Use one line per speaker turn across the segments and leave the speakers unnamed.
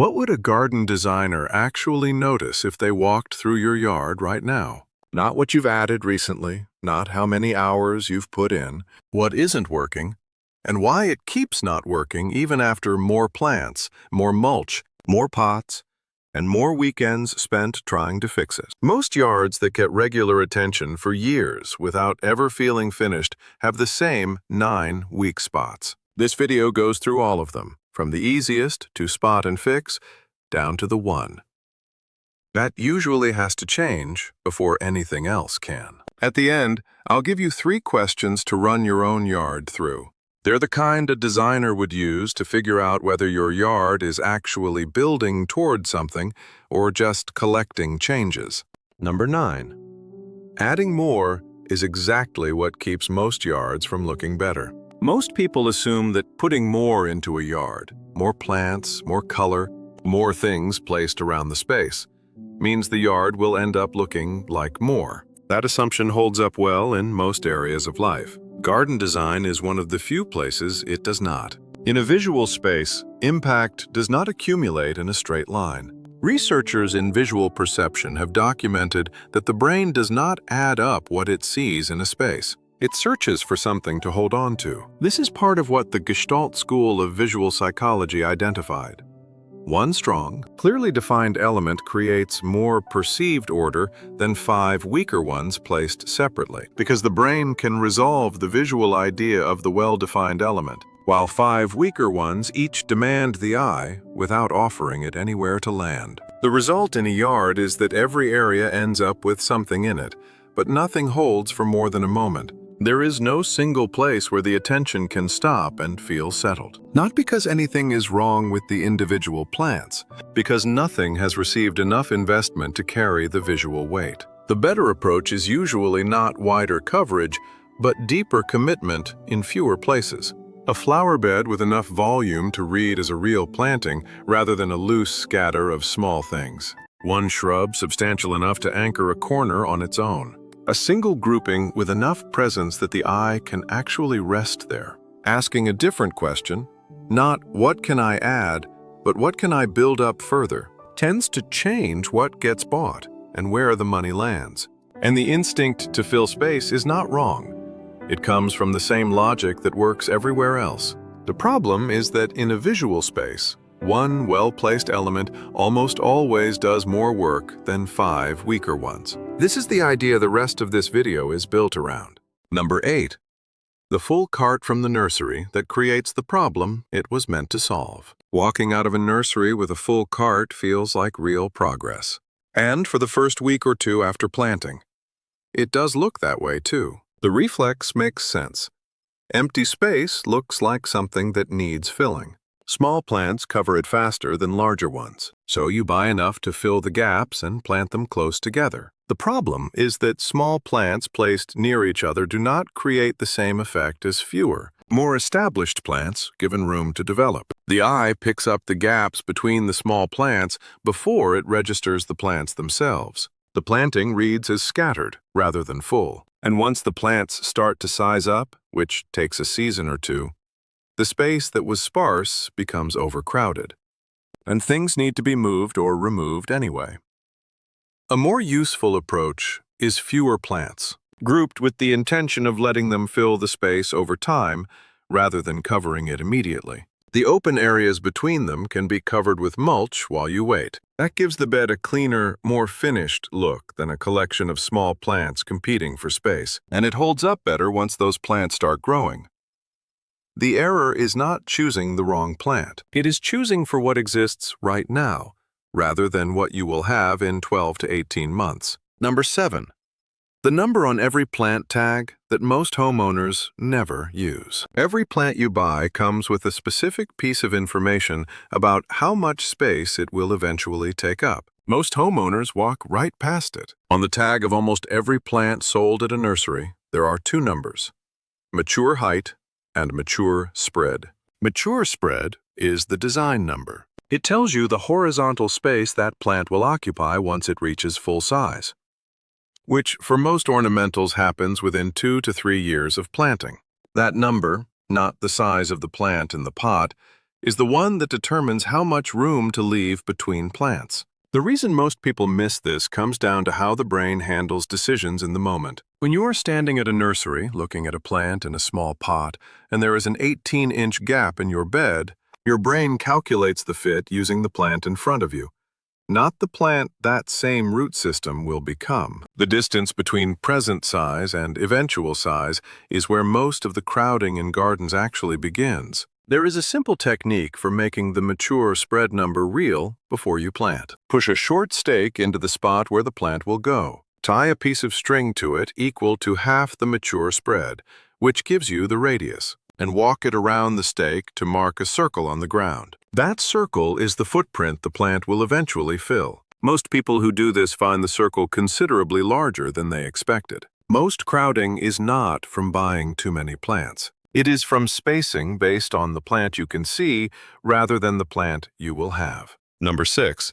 What would a garden designer actually notice if they walked through your yard right now? Not what you've added recently, not how many hours you've put in, what isn't working, and why it keeps not working even after more plants, more mulch, more pots, and more weekends spent trying to fix it. Most yards that get regular attention for years without ever feeling finished have the same 9 weak spots. This video goes through all of them, from the easiest to spot and fix, down to the one that usually has to change before anything else can. At the end, I'll give you 3 questions to run your own yard through. They're the kind a designer would use to figure out whether your yard is actually building toward something or just collecting changes. Number 9. Adding more is exactly what keeps most yards from looking better. Most people assume that putting more into a yard, more plants, more color, more things placed around the space, means the yard will end up looking like more. That assumption holds up well in most areas of life. Garden design is one of the few places it does not. In a visual space, impact does not accumulate in a straight line. Researchers in visual perception have documented that the brain does not add up what it sees in a space. It searches for something to hold on to. This is part of what the Gestalt school of visual psychology identified. One strong, clearly defined element creates more perceived order than 5 weaker ones placed separately, because the brain can resolve the visual idea of the well-defined element, while 5 weaker ones each demand the eye without offering it anywhere to land. The result in a yard is that every area ends up with something in it, but nothing holds for more than a moment. There is no single place where the attention can stop and feel settled. Not because anything is wrong with the individual plants, because nothing has received enough investment to carry the visual weight. The better approach is usually not wider coverage, but deeper commitment in fewer places. A flower bed with enough volume to read as a real planting rather than a loose scatter of small things. One shrub substantial enough to anchor a corner on its own. A single grouping with enough presence that the eye can actually rest there. Asking a different question, not what can I add, but what can I build up further, tends to change what gets bought and where the money lands. And the instinct to fill space is not wrong. It comes from the same logic that works everywhere else. The problem is that in a visual space, one well-placed element almost always does more work than 5 weaker ones. This is the idea the rest of this video is built around. Number 8. The full cart from the nursery that creates the problem it was meant to solve. Walking out of a nursery with a full cart feels like real progress. And for the first week or 2 after planting. It does look that way too. The reflex makes sense. Empty space looks like something that needs filling. Small plants cover it faster than larger ones, so you buy enough to fill the gaps and plant them close together. The problem is that small plants placed near each other do not create the same effect as fewer, more established plants given room to develop. The eye picks up the gaps between the small plants before it registers the plants themselves. The planting reads as scattered rather than full. And once the plants start to size up, which takes a season or 2, the space that was sparse becomes overcrowded, and things need to be moved or removed anyway. A more useful approach is fewer plants, grouped with the intention of letting them fill the space over time rather than covering it immediately. The open areas between them can be covered with mulch while you wait. That gives the bed a cleaner, more finished look than a collection of small plants competing for space, and it holds up better once those plants start growing. The error is not choosing the wrong plant. It is choosing for what exists right now, rather than what you will have in 12 to 18 months. Number 7. The number on every plant tag that most homeowners never use. Every plant you buy comes with a specific piece of information about how much space it will eventually take up. Most homeowners walk right past it. On the tag of almost every plant sold at a nursery, there are 2 numbers: mature height and mature spread. Mature spread is the design number. It tells you the horizontal space that plant will occupy once it reaches full size, which for most ornamentals happens within 2 to 3 years of planting. That number, not the size of the plant in the pot, is the one that determines how much room to leave between plants. The reason most people miss this comes down to how the brain handles decisions in the moment. When you are standing at a nursery, looking at a plant in a small pot, and there is an 18-inch gap in your bed, your brain calculates the fit using the plant in front of you, not the plant that same root system will become. The distance between present size and eventual size is where most of the crowding in gardens actually begins. There is a simple technique for making the mature spread number real before you plant. Push a short stake into the spot where the plant will go. Tie a piece of string to it equal to half the mature spread, which gives you the radius, and walk it around the stake to mark a circle on the ground. That circle is the footprint the plant will eventually fill. Most people who do this find the circle considerably larger than they expected. Most crowding is not from buying too many plants. It is from spacing based on the plant you can see rather than the plant you will have. Number 6.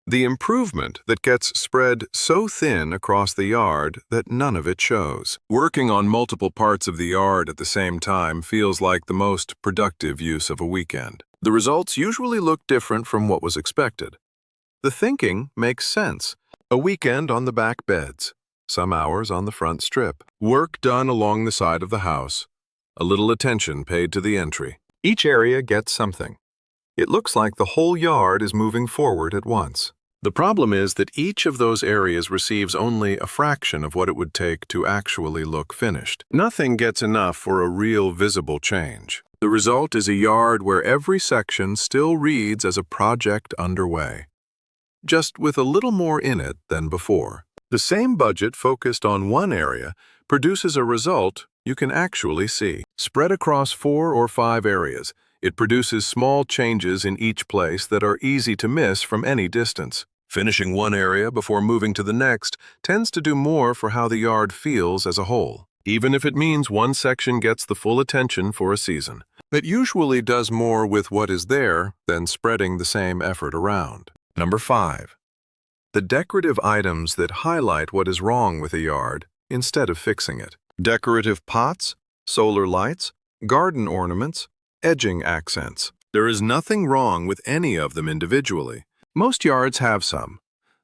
The improvement that gets spread so thin across the yard that none of it shows. Working on multiple parts of the yard at the same time feels like the most productive use of a weekend. The results usually look different from what was expected. The thinking makes sense. A weekend on the back beds, some hours on the front strip, work done along the side of the house, a little attention paid to the entry. Each area gets something. It looks like the whole yard is moving forward at once. The problem is that each of those areas receives only a fraction of what it would take to actually look finished. Nothing gets enough for a real visible change. The result is a yard where every section still reads as a project underway, just with a little more in it than before. The same budget focused on one area produces a result you can actually see. Spread across 4 or 5 areas, it produces small changes in each place that are easy to miss from any distance. Finishing one area before moving to the next tends to do more for how the yard feels as a whole, even if it means one section gets the full attention for a season. It usually does more with what is there than spreading the same effort around. Number 5. The decorative items that highlight what is wrong with a yard instead of fixing it. Decorative pots, solar lights, garden ornaments, edging accents. There is nothing wrong with any of them individually. Most yards have some.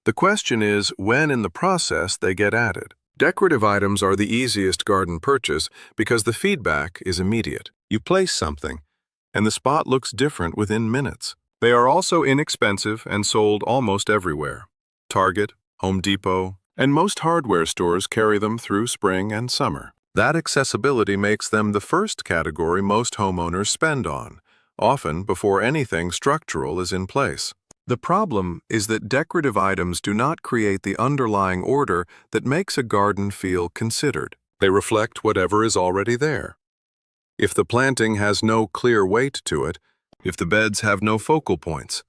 The question is when in the process they get added. Decorative items are the easiest garden purchase because the feedback is immediate. You place something, and the spot looks different within minutes. They are also inexpensive and sold almost everywhere. Target, Home Depot, and most hardware stores carry them through spring and summer. That accessibility makes them the first category most homeowners spend on, often before anything structural is in place. The problem is that decorative items do not create the underlying order that makes a garden feel considered. They reflect whatever is already there. If the planting has no clear weight to it, if the beds have no focal points,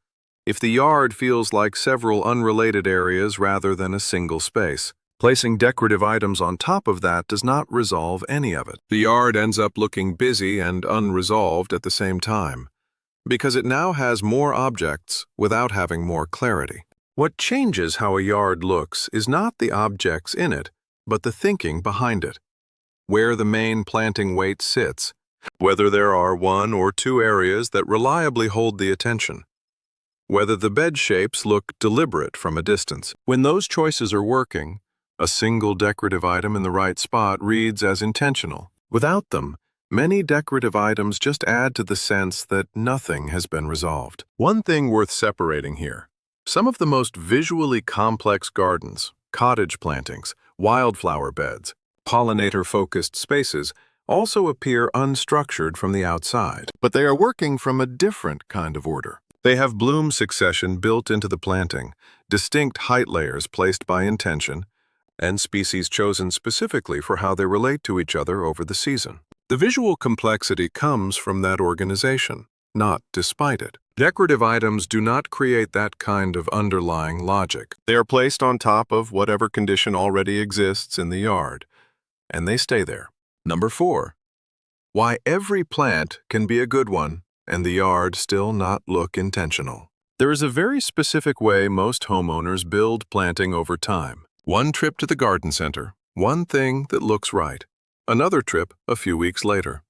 if the yard feels like several unrelated areas rather than a single space, placing decorative items on top of that does not resolve any of it. The yard ends up looking busy and unresolved at the same time, because it now has more objects without having more clarity. What changes how a yard looks is not the objects in it, but the thinking behind it. Where the main planting weight sits, whether there are 1 or 2 areas that reliably hold the attention, whether the bed shapes look deliberate from a distance. When those choices are working, a single decorative item in the right spot reads as intentional. Without them, many decorative items just add to the sense that nothing has been resolved. One thing worth separating here: some of the most visually complex gardens, cottage plantings, wildflower beds, pollinator-focused spaces also appear unstructured from the outside, but they are working from a different kind of order. They have bloom succession built into the planting, distinct height layers placed by intention, and species chosen specifically for how they relate to each other over the season. The visual complexity comes from that organization, not despite it. Decorative items do not create that kind of underlying logic. They are placed on top of whatever condition already exists in the yard, and they stay there. Number 4. Why every plant can be a good one and the yard still not look intentional. There is a very specific way most homeowners build planting over time. One trip to the garden center, one thing that looks right. Another trip a few weeks later.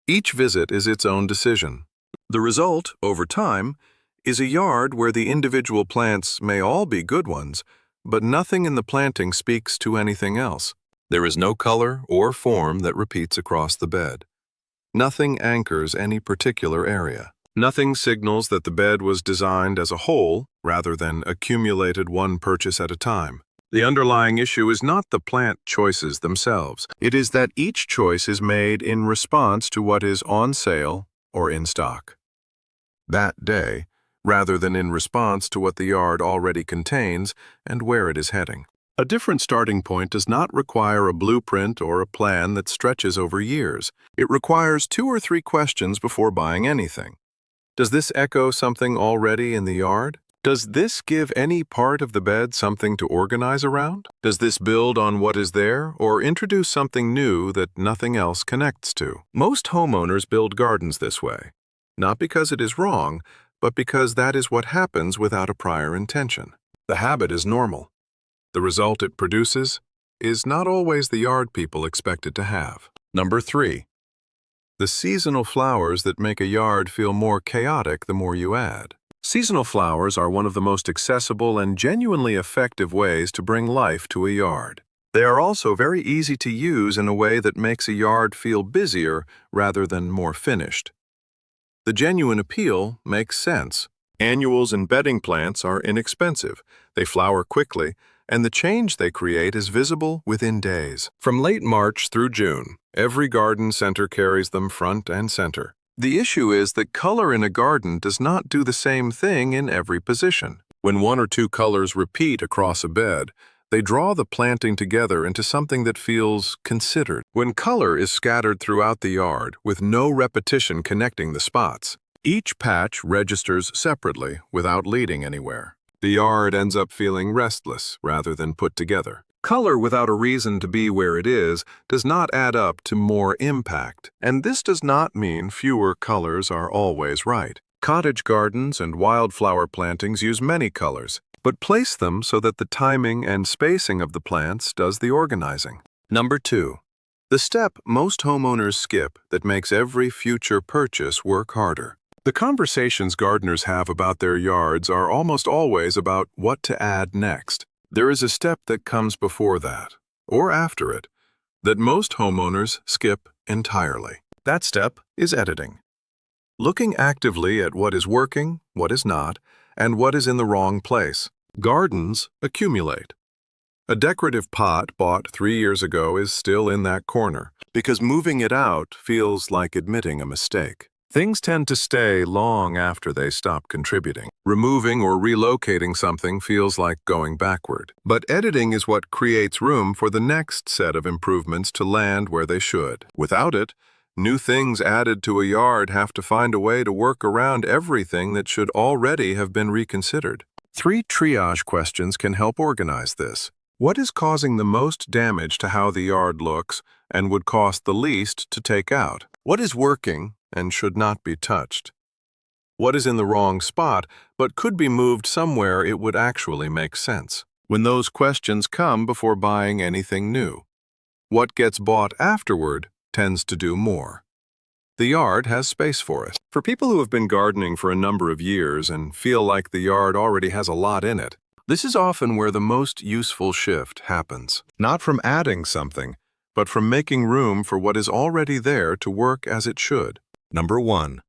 Each visit is its own decision. The result, over time, is a yard where the individual plants may all be good ones, but nothing in the planting speaks to anything else. There is no color or form that repeats across the bed. Nothing anchors any particular area. Nothing signals that the bed was designed as a whole rather than accumulated one purchase at a time. The underlying issue is not the plant choices themselves. It is that each choice is made in response to what is on sale or in stock that day, rather than in response to what the yard already contains and where it is heading. A different starting point does not require a blueprint or a plan that stretches over years. It requires 2 or 3 questions before buying anything. Does this echo something already in the yard? Does this give any part of the bed something to organize around? Does this build on what is there or introduce something new that nothing else connects to? Most homeowners build gardens this way, not because it is wrong, but because that is what happens without a prior intention. The habit is normal. The result it produces is not always the yard people expect it to have. Number 3. The seasonal flowers that make a yard feel more chaotic the more you add. Seasonal flowers are one of the most accessible and genuinely effective ways to bring life to a yard. They are also very easy to use in a way that makes a yard feel busier rather than more finished. The genuine appeal makes sense. Annuals and bedding plants are inexpensive. They flower quickly, and the change they create is visible within days. From late March through June, every garden center carries them front and center. The issue is that color in a garden does not do the same thing in every position. When 1 or 2 colors repeat across a bed, they draw the planting together into something that feels considered. When color is scattered throughout the yard with no repetition connecting the spots, each patch registers separately without leading anywhere. The yard ends up feeling restless rather than put together. Color without a reason to be where it is does not add up to more impact, and this does not mean fewer colors are always right. Cottage gardens and wildflower plantings use many colors, but place them so that the timing and spacing of the plants does the organizing. Number 2. The step most homeowners skip that makes every future purchase work harder. The conversations gardeners have about their yards are almost always about what to add next. There is a step that comes before that, or after it, that most homeowners skip entirely. That step is editing. Looking actively at what is working, what is not, and what is in the wrong place. Gardens accumulate. A decorative pot bought 3 years ago is still in that corner, because moving it out feels like admitting a mistake. Things tend to stay long after they stop contributing. Removing or relocating something feels like going backward. But editing is what creates room for the next set of improvements to land where they should. Without it, new things added to a yard have to find a way to work around everything that should already have been reconsidered. 3 triage questions can help organize this. What is causing the most damage to how the yard looks and would cost the least to take out? What is working and should not be touched? What is in the wrong spot but could be moved somewhere it would actually make sense? When those questions come before buying anything new, what gets bought afterward tends to do more. The yard has space for it. For people who have been gardening for a number of years and feel like the yard already has a lot in it, this is often where the most useful shift happens. Not from adding something, but from making room for what is already there to work as it should. Number 1.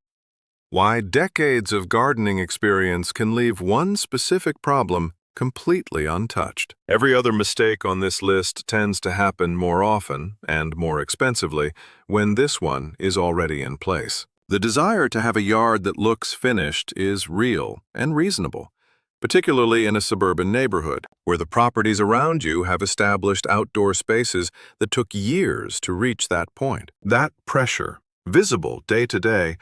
Why decades of gardening experience can leave one specific problem completely untouched. Every other mistake on this list tends to happen more often and more expensively when this one is already in place. The desire to have a yard that looks finished is real and reasonable, particularly in a suburban neighborhood, where the properties around you have established outdoor spaces that took years to reach that point. That pressure, visible day to day,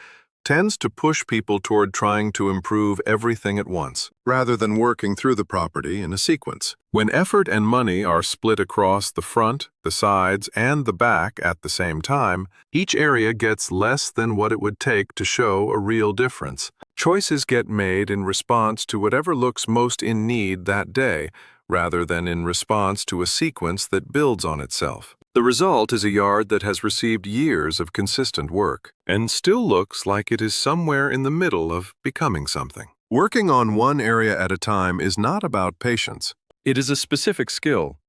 tends to push people toward trying to improve everything at once, rather than working through the property in a sequence. When effort and money are split across the front, the sides, and the back at the same time, each area gets less than what it would take to show a real difference. Choices get made in response to whatever looks most in need that day, rather than in response to a sequence that builds on itself. The The result is a yard that has received years of consistent work and still looks like it is somewhere in the middle of becoming something. Working on one area at a time is not about patience. It is a specific skill.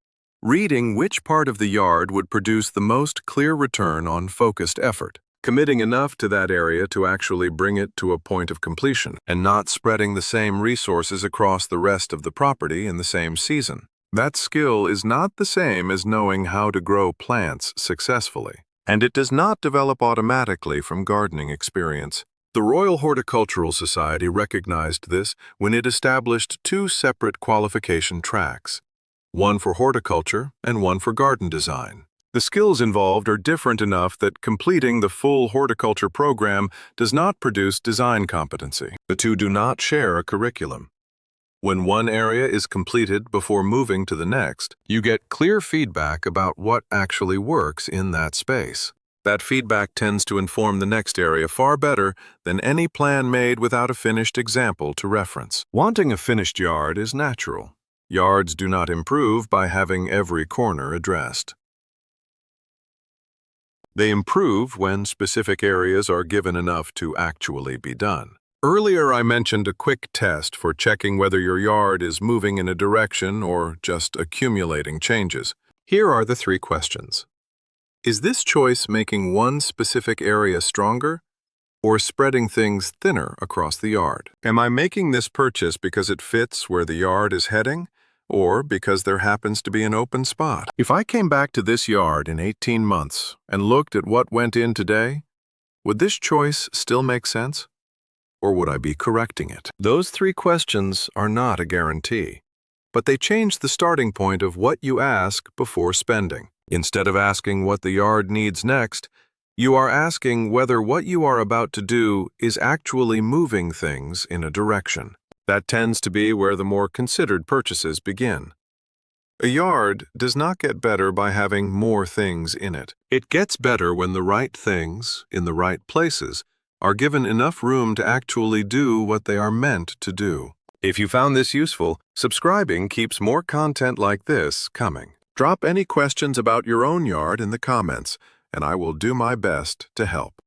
Reading which part of the yard would produce the most clear return on focused effort, committing enough to that area to actually bring it to a point of completion, and not spreading the same resources across the rest of the property in the same season. That skill is not the same as knowing how to grow plants successfully, and it does not develop automatically from gardening experience. The Royal Horticultural Society recognized this when it established two separate qualification tracks, one for horticulture and one for garden design. The skills involved are different enough that completing the full horticulture program does not produce design competency. The two do not share a curriculum. When one area is completed before moving to the next, you get clear feedback about what actually works in that space. That feedback tends to inform the next area far better than any plan made without a finished example to reference. Wanting a finished yard is natural. Yards do not improve by having every corner addressed. They improve when specific areas are given enough to actually be done. Earlier, I mentioned a quick test for checking whether your yard is moving in a direction or just accumulating changes. Here are the 3 questions. Is this choice making one specific area stronger or spreading things thinner across the yard? Am I making this purchase because it fits where the yard is heading, or because there happens to be an open spot? If I came back to this yard in 18 months and looked at what went in today, would this choice still make sense? Or would I be correcting it? Those 3 questions are not a guarantee, but they change the starting point of what you ask before spending. Instead of asking what the yard needs next, you are asking whether what you are about to do is actually moving things in a direction. That tends to be where the more considered purchases begin. A yard does not get better by having more things in it. It gets better when the right things, in the right places, are given enough room to actually do what they are meant to do. If you found this useful, subscribing keeps more content like this coming. Drop any questions about your own yard in the comments, and I will do my best to help.